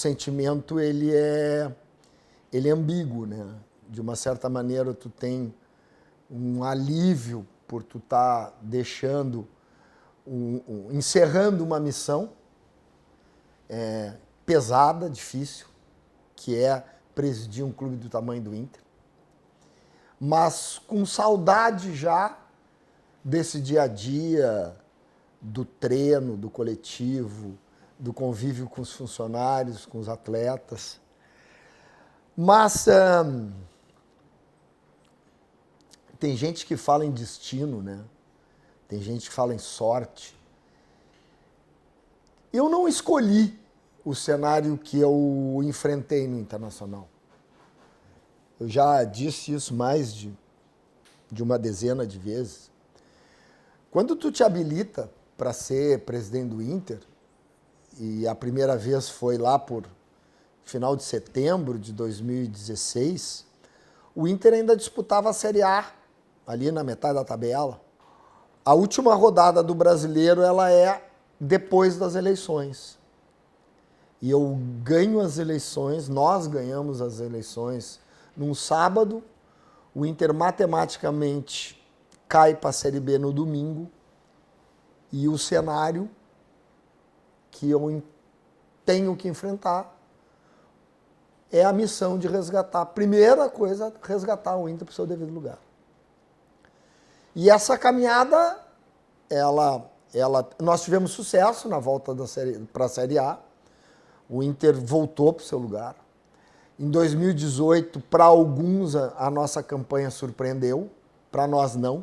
sentimento ele é ambíguo, né? De uma certa maneira tu tem um alívio por tu estar deixando, encerrando uma missão pesada, difícil, que é presidir um clube do tamanho do Inter, mas com saudade já desse dia a dia, do treino, do coletivo, do convívio com os funcionários, com os atletas. Mas tem gente que fala em destino, né? Tem gente que fala em sorte. Eu não escolhi o cenário que eu enfrentei no Internacional. Eu já disse isso mais de uma dezena de vezes. Quando tu te habilita para ser presidente do Inter, e a primeira vez foi lá por final de setembro de 2016, o Inter ainda disputava a Série A, ali na metade da tabela. A última rodada do Brasileiro ela é depois das eleições. E eu ganho as eleições, nós ganhamos as eleições num sábado, o Inter matematicamente cai para a Série B no domingo, e o cenário que eu tenho que enfrentar é a missão de resgatar. Primeira coisa, resgatar o Inter para o seu devido lugar. E essa caminhada, nós tivemos sucesso na volta para a Série A. O Inter voltou para o seu lugar. Em 2018, para alguns, a nossa campanha surpreendeu, para nós não.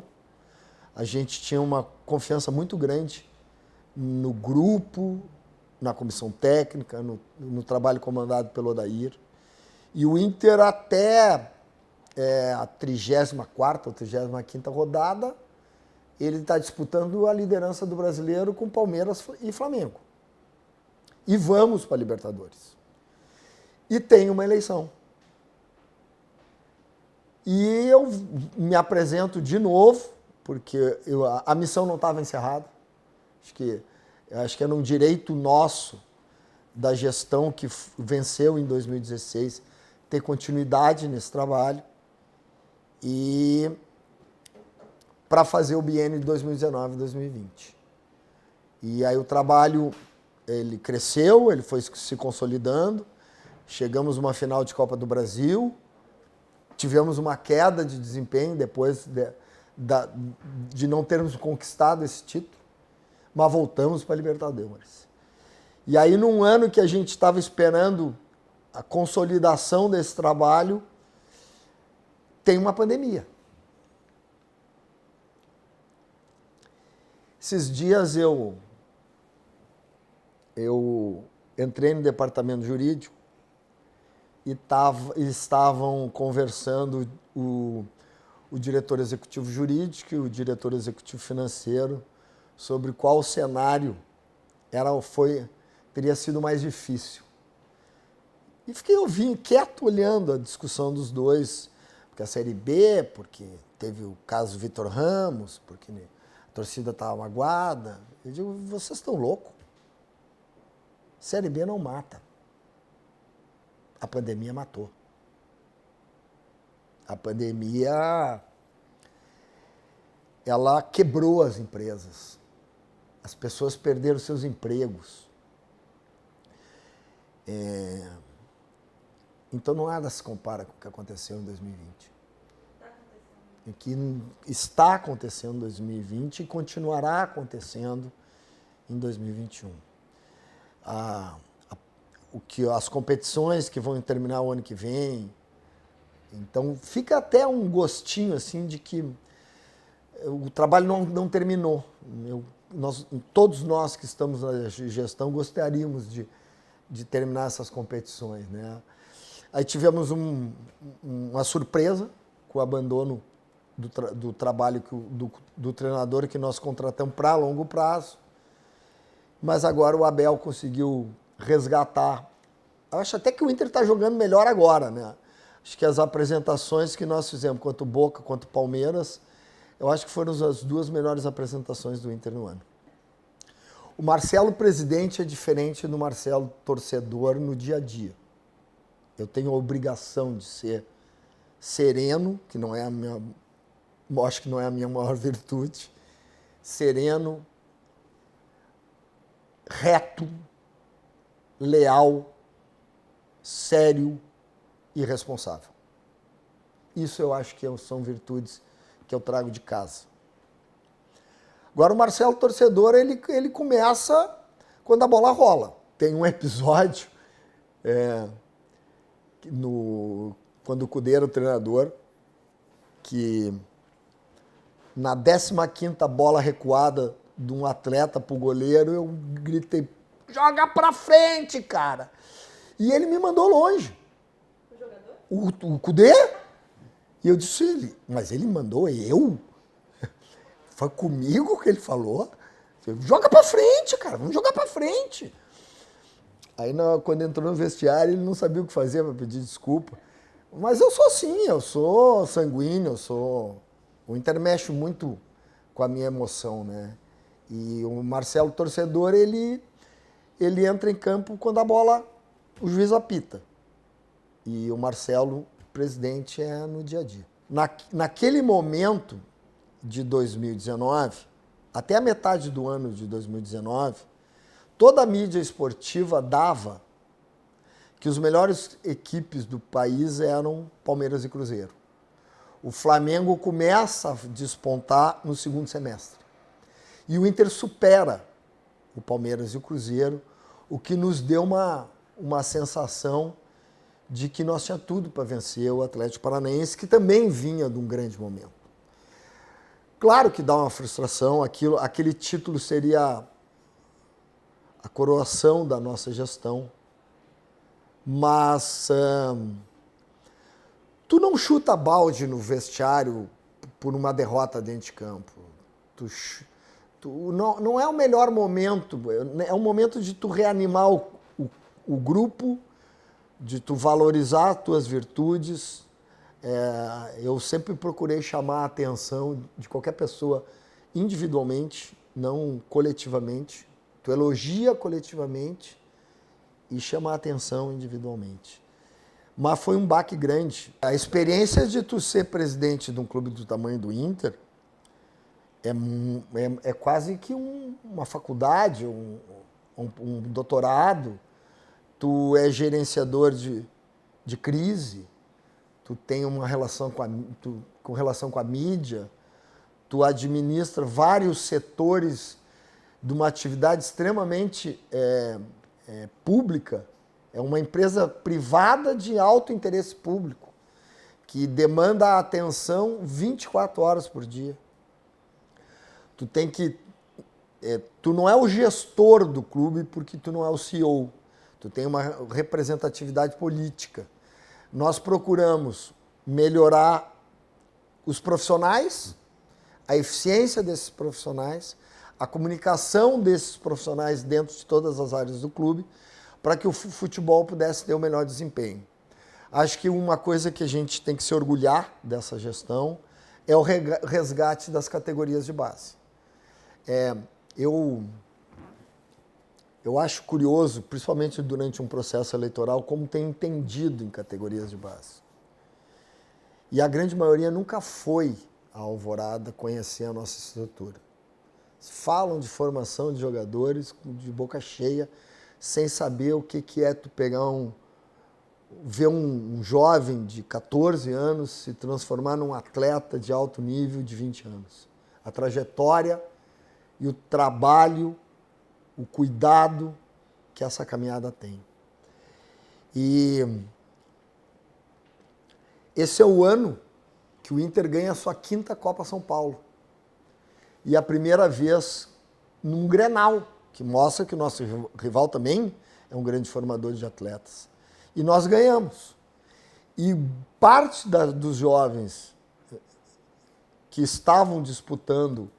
A gente tinha uma confiança muito grande no grupo, na comissão técnica, no trabalho comandado pelo Odair. E o Inter até a 34ª ou 35ª rodada, ele está disputando a liderança do Brasileiro com Palmeiras e Flamengo. E vamos para a Libertadores. E tem uma eleição. E eu me apresento de novo, porque a missão não estava encerrada. Acho que era um direito nosso da gestão que venceu em 2016 ter continuidade nesse trabalho e para fazer o biênio de 2019 e 2020. E aí o trabalho ele cresceu, ele foi se consolidando, chegamos a uma final de Copa do Brasil, tivemos uma queda de desempenho depois de não termos conquistado esse título, mas voltamos para a Libertadores. E aí, num ano que a gente estava esperando a consolidação desse trabalho, tem uma pandemia. Esses dias eu entrei no departamento jurídico e estavam conversando o diretor executivo jurídico e o diretor executivo financeiro sobre qual cenário teria sido mais difícil. E eu vim quieto olhando a discussão dos dois, porque a Série B, porque teve o caso Vitor Ramos, porque a torcida estava magoada. Eu digo, vocês estão loucos? Série B não mata. A pandemia matou. A pandemia, ela quebrou as empresas. As pessoas perderam seus empregos. Então não nada se compara com o que aconteceu em 2020. O que está acontecendo em 2020 e continuará acontecendo em 2021. As competições que vão terminar o ano que vem. Então fica até um gostinho assim de que o trabalho não terminou. Todos nós que estamos na gestão gostaríamos de terminar essas competições, né? Aí tivemos uma surpresa com o abandono do trabalho do treinador que nós contratamos para longo prazo, mas agora o Abel conseguiu resgatar. Eu acho até que o Inter está jogando melhor agora, né? Acho que as apresentações que nós fizemos, quanto Boca, quanto Palmeiras, eu acho que foram as duas melhores apresentações do Inter no ano. O Marcelo presidente é diferente do Marcelo torcedor no dia a dia. Eu tenho a obrigação de ser sereno, que não é a minha, acho que não é a minha maior virtude, sereno, reto, leal, sério e responsável. Isso eu acho que são virtudes que eu trago de casa. Agora o Marcelo torcedor, ele começa quando a bola rola. Tem um episódio, quando o Cudê era o treinador, que na 15ª bola recuada de um atleta pro goleiro, eu gritei, joga pra frente, cara! E ele me mandou longe. O jogador? O Cudê? E eu disse, mas ele mandou eu? Foi comigo que ele falou? Joga pra frente, cara, vamos jogar pra frente. Aí quando entrou no vestiário, ele não sabia o que fazer para pedir desculpa. Mas eu sou assim, eu sou sanguíneo, o Inter mexe muito com a minha emoção, né? E o Marcelo torcedor, ele entra em campo quando o juiz apita. E o Marcelo presidente é no dia a dia. Naquele momento de 2019, até a metade do ano de 2019, toda a mídia esportiva dava que os melhores equipes do país eram Palmeiras e Cruzeiro. O Flamengo começa a despontar no segundo semestre. E o Inter supera o Palmeiras e o Cruzeiro, o que nos deu uma sensação de que nós tínhamos tudo para vencer o Atlético Paranaense, que também vinha de um grande momento. Claro que dá uma frustração, aquele título seria a coroação da nossa gestão, mas tu não chuta balde no vestiário por uma derrota dentro de campo. Não é o melhor momento, é um momento de tu reanimar o grupo, de tu valorizar as tuas virtudes. Eu sempre procurei chamar a atenção de qualquer pessoa individualmente, não coletivamente. Tu elogia coletivamente e chama a atenção individualmente. Mas foi um baque grande. A experiência de tu ser presidente de um clube do tamanho do Inter é quase que uma faculdade, um doutorado. Tu é gerenciador de crise. Tu tem uma relação com relação com a mídia, tu administra vários setores de uma atividade extremamente pública. É uma empresa privada de alto interesse público, que demanda a atenção 24 horas por dia. Tu não é o gestor do clube porque tu não é o CEO. Tu tem uma representatividade política. Nós procuramos melhorar os profissionais, a eficiência desses profissionais, a comunicação desses profissionais dentro de todas as áreas do clube, para que o futebol pudesse ter o melhor desempenho. Acho que uma coisa que a gente tem que se orgulhar dessa gestão é o resgate das categorias de base. Eu acho curioso, principalmente durante um processo eleitoral, como tem entendido em categorias de base. E a grande maioria nunca foi à Alvorada conhecer a nossa estrutura. Falam de formação de jogadores de boca cheia, sem saber o que é tu pegar ver um jovem de 14 anos se transformar num atleta de alto nível de 20 anos. A trajetória e o trabalho, o cuidado que essa caminhada tem. E esse é o ano que o Inter ganha a sua 5ª Copa São Paulo. E a primeira vez num Grenal, que mostra que o nosso rival também é um grande formador de atletas. E nós ganhamos. E parte dos jovens que estavam disputando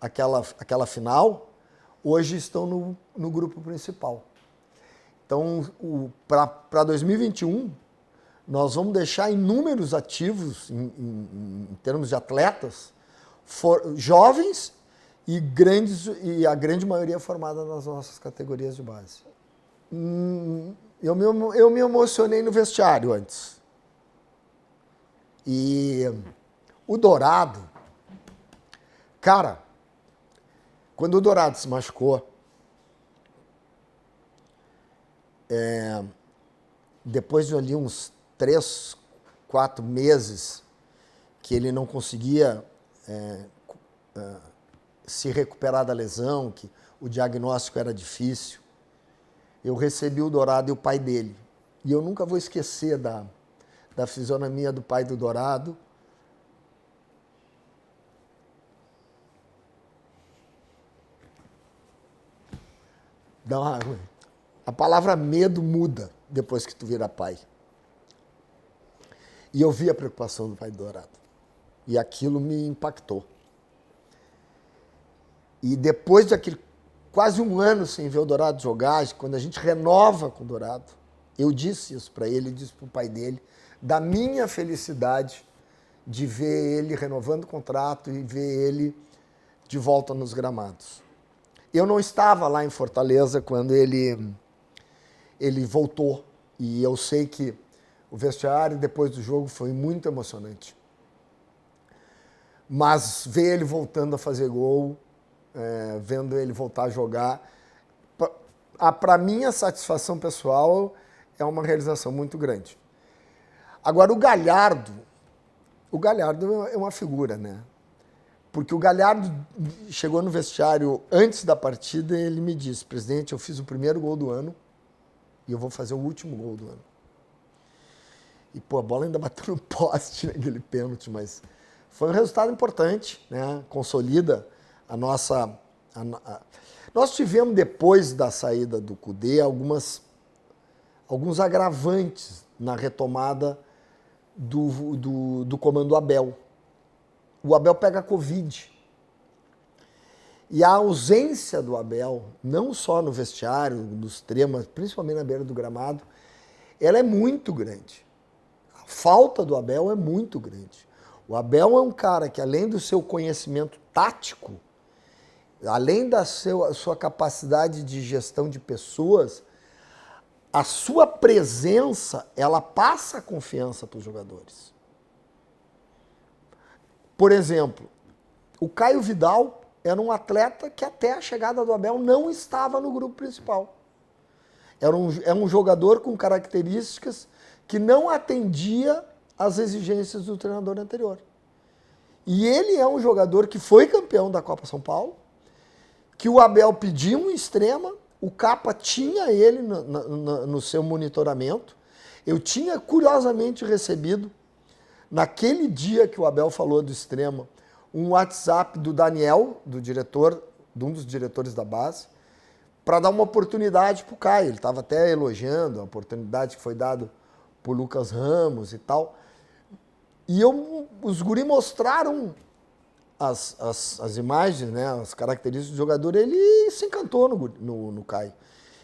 aquela final, hoje estão no grupo principal. Então, para 2021, nós vamos deixar inúmeros ativos em termos de atletas, jovens e a grande maioria é formada nas nossas categorias de base. Eu me emocionei no vestiário antes. E o Dourado, cara, quando o Dourado se machucou, depois de ali uns 3, 4 meses que ele não conseguia se recuperar da lesão, que o diagnóstico era difícil, eu recebi o Dourado e o pai dele. E eu nunca vou esquecer da fisionomia do pai do Dourado. A palavra medo muda depois que tu vira pai. E eu vi a preocupação do pai do Dourado. E aquilo me impactou. E depois daquele quase um ano sem ver o Dourado jogar, quando a gente renova com o Dourado, eu disse isso para ele, disse para o pai dele, da minha felicidade de ver ele renovando o contrato e ver ele de volta nos gramados. Eu não estava lá em Fortaleza quando ele voltou. E eu sei que o vestiário depois do jogo foi muito emocionante. Mas ver ele voltando a fazer gol, vendo ele voltar a jogar, para mim a satisfação pessoal é uma realização muito grande. Agora o Galhardo é uma figura, né? Porque o Galhardo chegou no vestiário antes da partida e ele me disse: presidente, eu fiz o primeiro gol do ano e eu vou fazer o último gol do ano. E, pô, a bola ainda bateu no poste naquele pênalti, mas foi um resultado importante, né? Consolida a nossa... Nós tivemos, depois da saída do Kudê, alguns agravantes na retomada do comando Abel. O Abel pega Covid. E a ausência do Abel, não só no vestiário, nos treinos, principalmente na beira do gramado, ela é muito grande. A falta do Abel é muito grande. O Abel é um cara que, além do seu conhecimento tático, além da sua capacidade de gestão de pessoas, a sua presença, ela passa confiança para os jogadores. Por exemplo, o Caio Vidal era um atleta que até a chegada do Abel não estava no grupo principal. Era um jogador com características que não atendia às exigências do treinador anterior. E ele é um jogador que foi campeão da Copa São Paulo, que o Abel pediu um extrema, o Capa tinha ele no seu monitoramento. Eu tinha curiosamente recebido, naquele dia que o Abel falou do extrema, um WhatsApp do Daniel, de um dos diretores da base, para dar uma oportunidade para o Caio. Ele estava até elogiando a oportunidade que foi dada por Lucas Ramos e tal. E os guri mostraram as imagens, né, as características do jogador, ele se encantou no Caio.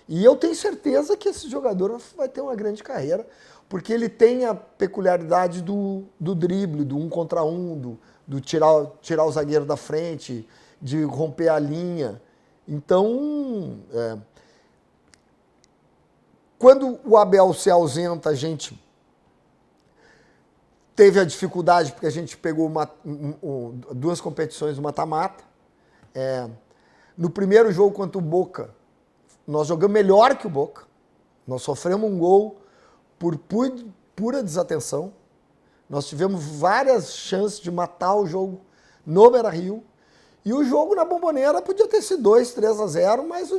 E eu tenho certeza que esse jogador vai ter uma grande carreira, porque ele tem a peculiaridade do drible, do 1 contra 1, do tirar o zagueiro da frente, de romper a linha. Então, quando o Abel se ausenta, a gente teve a dificuldade, porque a gente pegou duas competições, mata-mata. No primeiro jogo contra o Boca, nós jogamos melhor que o Boca. Nós sofremos um gol por pura desatenção. Nós tivemos várias chances de matar o jogo no Beira-Rio. E o jogo na Bombonera podia ter sido 2-3-0, mas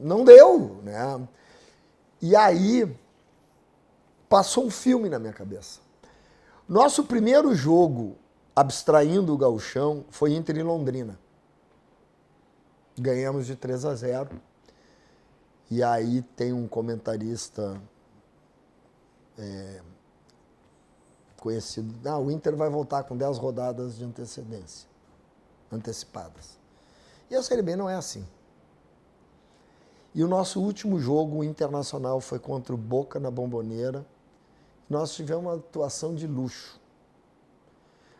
não deu, né? E aí passou um filme na minha cabeça. Nosso primeiro jogo, abstraindo o gauchão, foi Inter e Londrina. Ganhamos de 3-0. E aí tem um comentarista conhecido. O Inter vai voltar com 10 rodadas de antecipadas. E a Série B não é assim. E o nosso último jogo internacional foi contra o Boca na Bombonera. Nós tivemos uma atuação de luxo.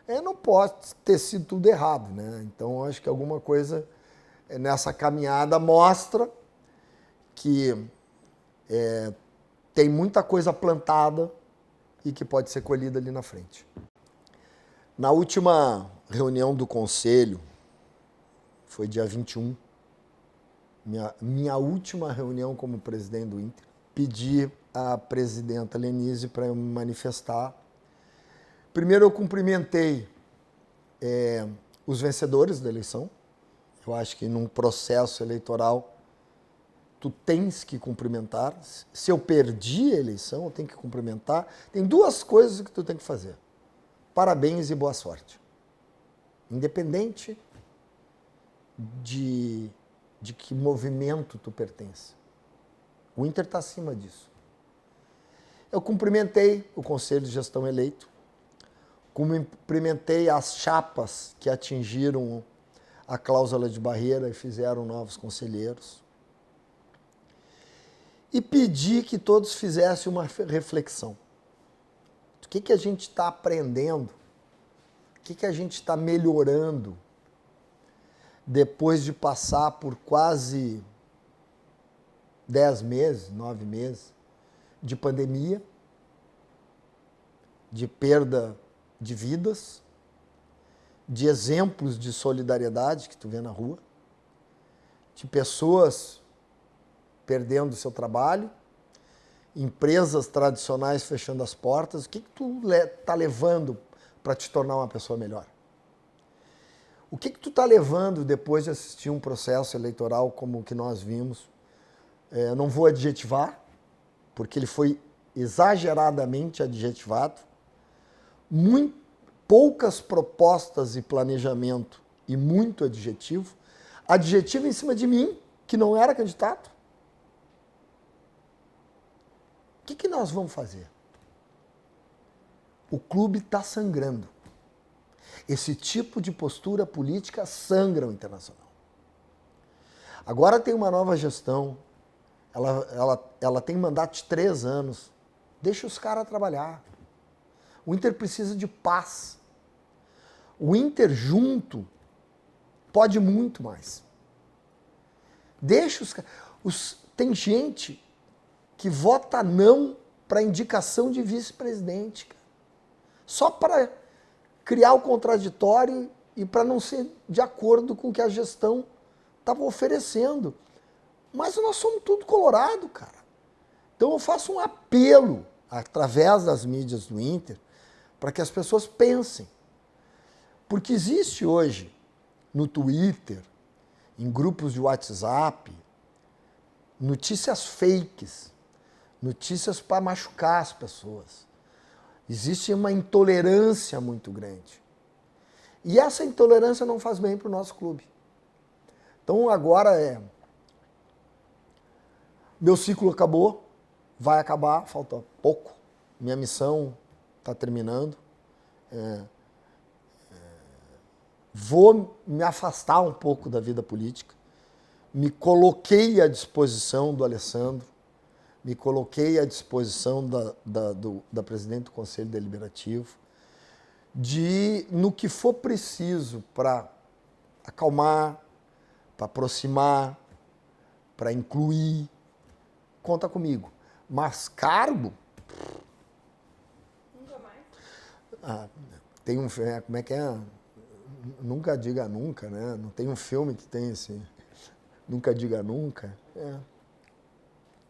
Não pode ter sido tudo errado, né? Então, eu acho que alguma coisa nessa caminhada mostra que tem muita coisa plantada e que pode ser colhida ali na frente. Na última reunião do Conselho, foi dia 21, minha última reunião como presidente do Inter, pedi à presidenta Lenise para eu me manifestar. Primeiro eu cumprimentei os vencedores da eleição. Eu acho que num processo eleitoral tu tens que cumprimentar. Se eu perdi a eleição, eu tenho que cumprimentar. Tem duas coisas que tu tem que fazer. Parabéns e boa sorte. Independente de que movimento tu pertence. O Inter está acima disso. Eu cumprimentei o Conselho de Gestão eleito, cumprimentei as chapas que atingiram a cláusula de barreira e fizeram novos conselheiros. E pedi que todos fizessem uma reflexão. O que a gente está aprendendo? O que a gente está melhorando depois de passar por quase 10 meses, 9 meses de pandemia, de perda de vidas, de exemplos de solidariedade que tu vê na rua, de pessoas perdendo seu trabalho, empresas tradicionais fechando as portas. O que tu está levando para te tornar uma pessoa melhor? O que tu está levando depois de assistir um processo eleitoral como o que nós vimos? Eu não vou adjetivar, porque ele foi exageradamente adjetivado. Poucas propostas e planejamento e muito adjetivo. Adjetivo em cima de mim, que não era candidato. O que nós vamos fazer? O clube está sangrando. Esse tipo de postura política sangra o Internacional. Agora tem uma nova gestão. Ela tem mandato de 3 anos. Deixa os caras trabalhar. O Inter precisa de paz. O Inter junto pode muito mais. Deixa os caras. Tem gente que vota não para indicação de vice-presidente. Só para criar o contraditório e para não ser de acordo com o que a gestão estava oferecendo. Mas nós somos tudo colorado, cara. Então eu faço um apelo, através das mídias do Inter, para que as pessoas pensem. Porque existe hoje, no Twitter, em grupos de WhatsApp, notícias fakes, notícias para machucar as pessoas. Existe uma intolerância muito grande. E essa intolerância não faz bem para o nosso clube. Então agora meu ciclo acabou, vai acabar, falta pouco. Minha missão está terminando. Vou me afastar um pouco da vida política. Me coloquei à disposição do Alessandro, me coloquei à disposição da presidente do Conselho Deliberativo, no que for preciso para acalmar, para aproximar, para incluir, conta comigo. Mas cargo... Nunca mais? Tem um... Como é que é? Nunca diga nunca, né? Não tem um filme que tem esse... Nunca diga nunca.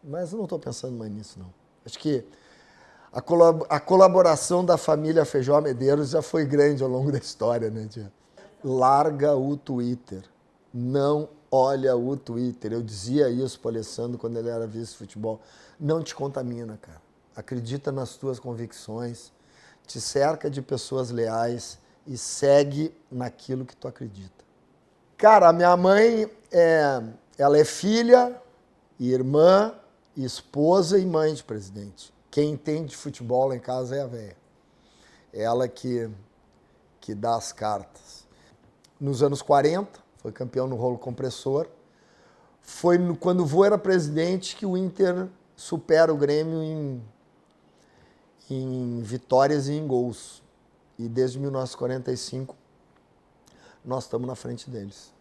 Mas eu não estou pensando mais nisso, não. Acho que a colaboração da família Feijó Medeiros já foi grande ao longo da história, né, tia? Larga o Twitter. Não olha o Twitter. Eu dizia isso para o Alessandro quando ele era vice-futebol. Não te contamina, cara. Acredita nas tuas convicções, te cerca de pessoas leais e segue naquilo que tu acredita. Cara, a minha mãe, ela é filha, irmã, esposa e mãe de presidente. Quem entende de futebol lá em casa é a véia. Ela que dá as cartas. Nos anos 40, foi campeão no rolo compressor. Foi quando o vô era presidente que o Inter supera o Grêmio em vitórias e em gols. E desde 1945, nós estamos na frente deles.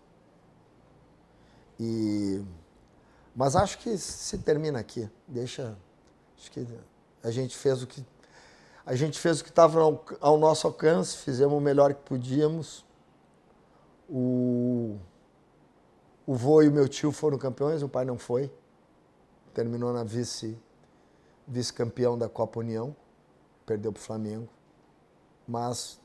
Mas acho que se termina aqui. Acho que a gente fez o que estava ao nosso alcance, fizemos o melhor que podíamos. O vô e o meu tio foram campeões, o pai não foi. Terminou na vice-campeão da Copa União, perdeu para o Flamengo. Mas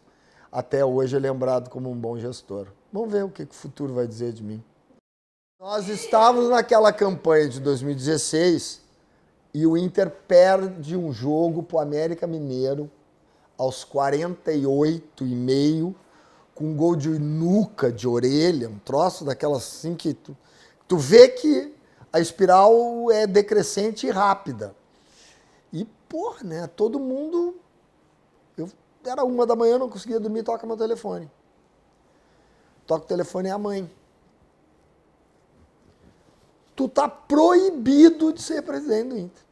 até hoje é lembrado como um bom gestor. Vamos ver o que o futuro vai dizer de mim. Nós estávamos naquela campanha de 2016 e o Inter perde um jogo para o América Mineiro aos 48,5, com um gol de nuca, de orelha, um troço daquelas assim que tu vê que a espiral é decrescente e rápida. E, porra, né, todo mundo... Era 1 da manhã, não conseguia dormir, toca meu telefone. Toca o telefone, é a mãe. Tu tá proibido de ser presidente do Inter.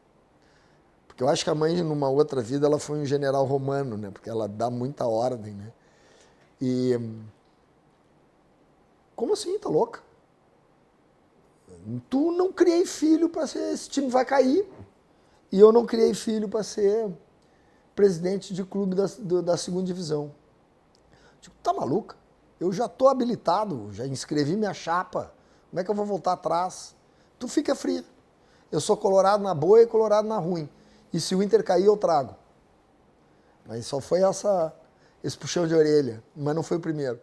Porque eu acho que a mãe, numa outra vida, ela foi um general romano, né? Porque ela dá muita ordem, né? E... Como assim? Tá louca? Tu não criei filho para ser... Esse time vai cair. E eu não criei filho para ser presidente de clube da segunda divisão. Digo, tá maluca? Eu já tô habilitado, já inscrevi minha chapa. Como é que eu vou voltar atrás? Tu fica fria. Eu sou colorado na boa e colorado na ruim. E se o Inter cair, eu trago. Mas só foi esse puxão de orelha. Mas não foi o primeiro.